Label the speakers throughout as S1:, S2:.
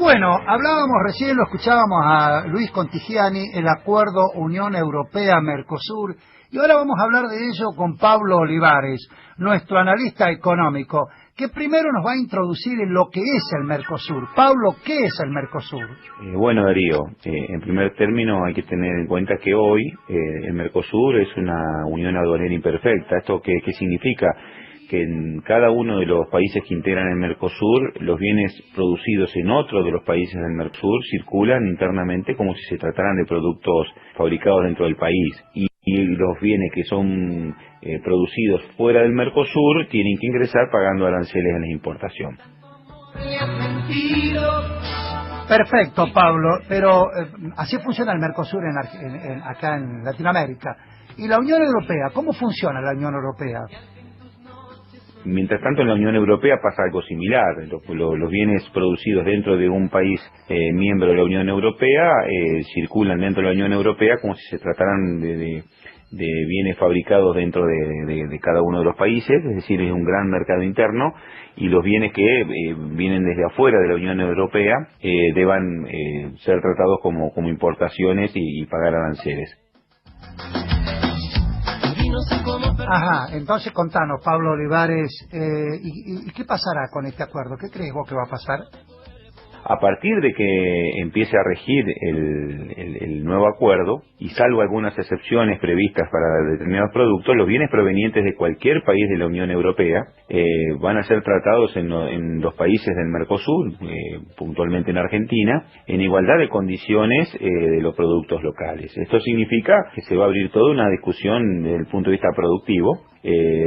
S1: Bueno, hablábamos recién, lo escuchábamos a Luis Contigiani, el acuerdo Unión Europea-Mercosur, y ahora vamos a hablar de ello con Pablo Olivares, nuestro analista económico, que primero nos va a introducir en lo que es el Mercosur. Pablo, ¿qué es el Mercosur?
S2: Bueno, Darío, en primer término hay que tener en cuenta que hoy el Mercosur es una unión aduanera imperfecta. ¿Esto qué significa? Que en cada uno de los países que integran el Mercosur, los bienes producidos en otro de los países del Mercosur circulan internamente como si se trataran de productos fabricados dentro del país. Y los bienes que son producidos fuera del Mercosur tienen que ingresar pagando aranceles en la importación.
S1: Perfecto, Pablo, pero así funciona el Mercosur acá en Latinoamérica. ¿Y la Unión Europea? ¿Cómo funciona la Unión Europea?
S2: Mientras tanto, en la Unión Europea pasa algo similar. Los bienes producidos dentro de un país miembro de la Unión Europea circulan dentro de la Unión Europea como si se trataran de bienes fabricados dentro de cada uno de los países, es decir, es un gran mercado interno, y los bienes que vienen desde afuera de la Unión Europea deban ser tratados como importaciones y pagar aranceles.
S1: Ajá, entonces contanos, Pablo Olivares, ¿y qué pasará con este acuerdo? ¿Qué crees vos que va a pasar?
S2: A partir de que empiece a regir el nuevo acuerdo, y salvo algunas excepciones previstas para determinados productos, los bienes provenientes de cualquier país de la Unión Europea van a ser tratados en los países del Mercosur, puntualmente en Argentina, en igualdad de condiciones de los productos locales. Esto significa que se va a abrir toda una discusión desde el punto de vista productivo,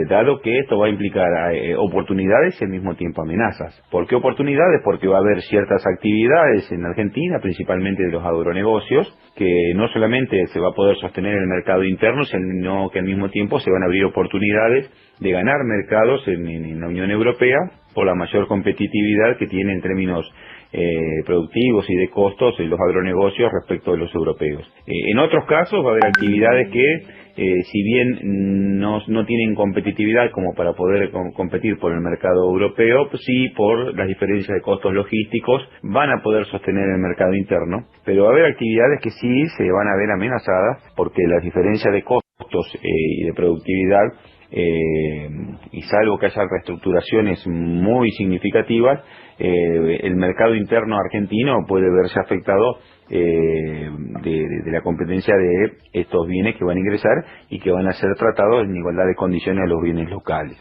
S2: dado que esto va a implicar oportunidades y al mismo tiempo amenazas. ¿Por qué oportunidades? Porque va a haber ciertas actividades en Argentina, principalmente de los agronegocios, que no solamente se va a poder sostener en el mercado interno, sino que al mismo tiempo se van a abrir oportunidades de ganar mercados en la Unión Europea por la mayor competitividad que tiene en términos productivos y de costos en los agronegocios respecto de los europeos. En otros casos va a haber actividades que si bien no tienen competitividad como para poder competir por el mercado europeo, sí por las diferencias de costos logísticos van a poder sostener el mercado interno, pero va a haber actividades que sí se van a ver amenazadas porque las diferencias de costos y de productividad, y salvo que haya reestructuraciones muy significativas, el mercado interno argentino puede verse afectado de la competencia de estos bienes que van a ingresar y que van a ser tratados en igualdad de condiciones a los bienes locales.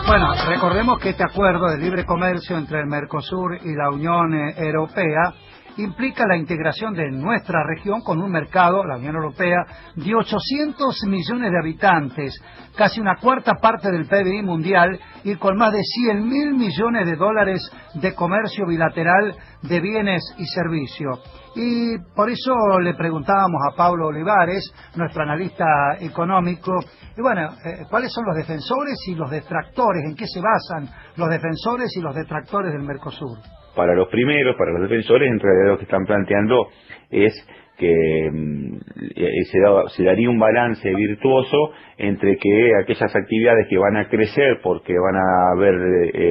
S1: Bueno, recordemos que este acuerdo de libre comercio entre el Mercosur y la Unión Europea implica la integración de nuestra región con un mercado, la Unión Europea, de 800 millones de habitantes, casi una cuarta parte del PBI mundial y con más de 100.000 millones de dólares de comercio bilateral de bienes y servicios. Y por eso le preguntábamos a Pablo Olivares, nuestro analista económico, y bueno, ¿cuáles son los defensores y los detractores? ¿En qué se basan los defensores y los detractores del Mercosur?
S2: Para los primeros, para los defensores, en realidad lo que están planteando es que se daría un balance virtuoso entre que aquellas actividades que van a crecer porque van a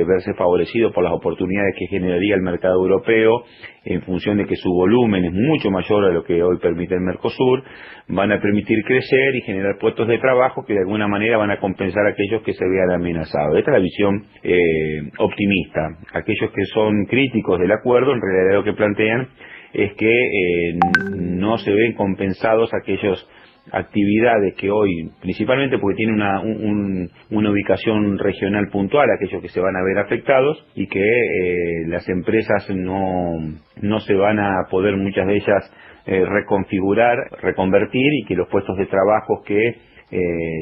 S2: verse favorecidos por las oportunidades que generaría el mercado europeo en función de que su volumen es mucho mayor a lo que hoy permite el Mercosur, van a permitir crecer y generar puestos de trabajo que de alguna manera van a compensar a aquellos que se vean amenazados. Esta es la visión optimista. Aquellos que son críticos del acuerdo en realidad lo que plantean es que no se ven compensados aquellas actividades que hoy, principalmente porque tienen una ubicación regional puntual, aquellos que se van a ver afectados y que las empresas no se van a poder, muchas de ellas, reconfigurar, reconvertir, y que los puestos de trabajo que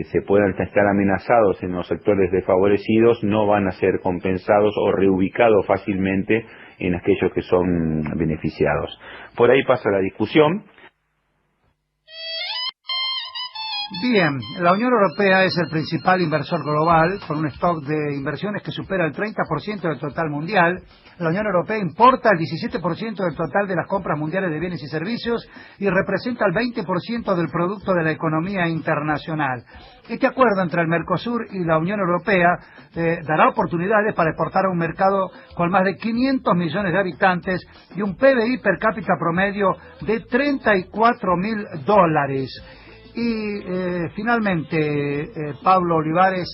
S2: se puedan estar amenazados en los sectores desfavorecidos no van a ser compensados o reubicados fácilmente en aquellos que son beneficiados. Por ahí pasa la discusión.
S1: Bien, la Unión Europea es el principal inversor global, con un stock de inversiones que supera el 30% del total mundial. La Unión Europea importa el 17% del total de las compras mundiales de bienes y servicios y representa el 20% del producto de la economía internacional. Este acuerdo entre el Mercosur y la Unión Europea dará oportunidades para exportar a un mercado con más de 500 millones de habitantes y un PBI per cápita promedio de $34.000. Y finalmente, Pablo Olivares,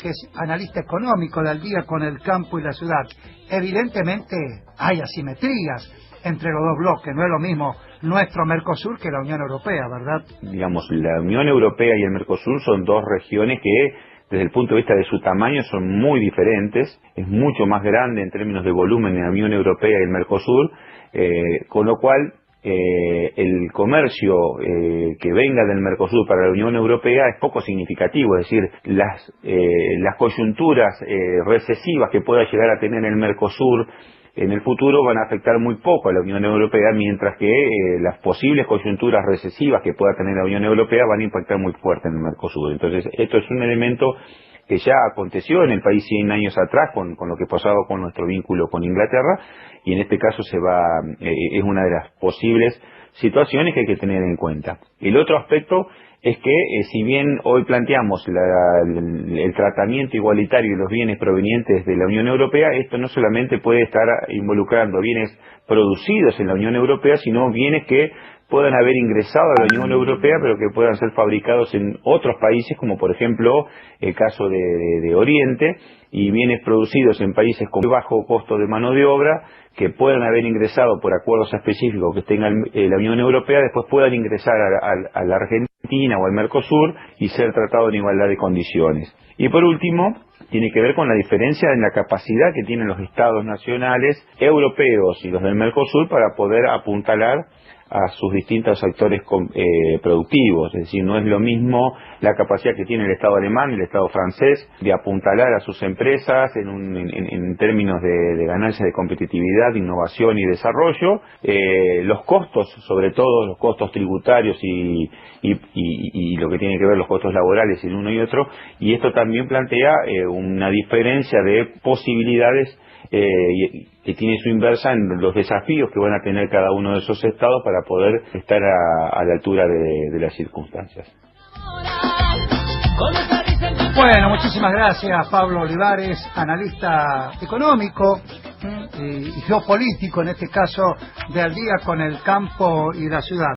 S1: que es analista económico del Día con el Campo y la Ciudad. Evidentemente hay asimetrías entre los dos bloques, no es lo mismo nuestro Mercosur que la Unión Europea, ¿verdad?
S2: Digamos, la Unión Europea y el Mercosur son dos regiones que, desde el punto de vista de su tamaño, son muy diferentes. Es mucho más grande en términos de volumen en la Unión Europea y el Mercosur, con lo cual el comercio que venga del Mercosur para la Unión Europea es poco significativo, es decir, las coyunturas recesivas que pueda llegar a tener el Mercosur en el futuro van a afectar muy poco a la Unión Europea, mientras que las posibles coyunturas recesivas que pueda tener la Unión Europea van a impactar muy fuerte en el Mercosur. Entonces, esto es un elemento que ya aconteció en el país 100 años atrás con lo que pasaba con nuestro vínculo con Inglaterra, y en este caso es una de las posibles situaciones que hay que tener en cuenta. El otro aspecto es que si bien hoy planteamos el tratamiento igualitario de los bienes provenientes de la Unión Europea, esto no solamente puede estar involucrando bienes producidos en la Unión Europea, sino bienes que puedan haber ingresado a la Unión Europea, pero que puedan ser fabricados en otros países, como por ejemplo el caso de Oriente, y bienes producidos en países con bajo costo de mano de obra, que puedan haber ingresado por acuerdos específicos que tenga la Unión Europea, después puedan ingresar a la Argentina o al Mercosur y ser tratados en igualdad de condiciones. Y por último, tiene que ver con la diferencia en la capacidad que tienen los estados nacionales europeos y los del Mercosur para poder apuntalar a sus distintos sectores productivos. Es decir, no es lo mismo la capacidad que tiene el Estado alemán y el Estado francés de apuntalar a sus empresas en términos de ganancias de competitividad, de innovación y desarrollo. Los costos, sobre todo los costos tributarios y lo que tiene que ver los costos laborales en uno y otro, y esto también plantea una diferencia de posibilidades que tiene su inversa en los desafíos que van a tener cada uno de esos estados para poder estar a la altura de las circunstancias.
S1: Bueno, muchísimas gracias, Pablo Olivares, analista económico y geopolítico, en este caso, de Al Día con el Campo y la Ciudad.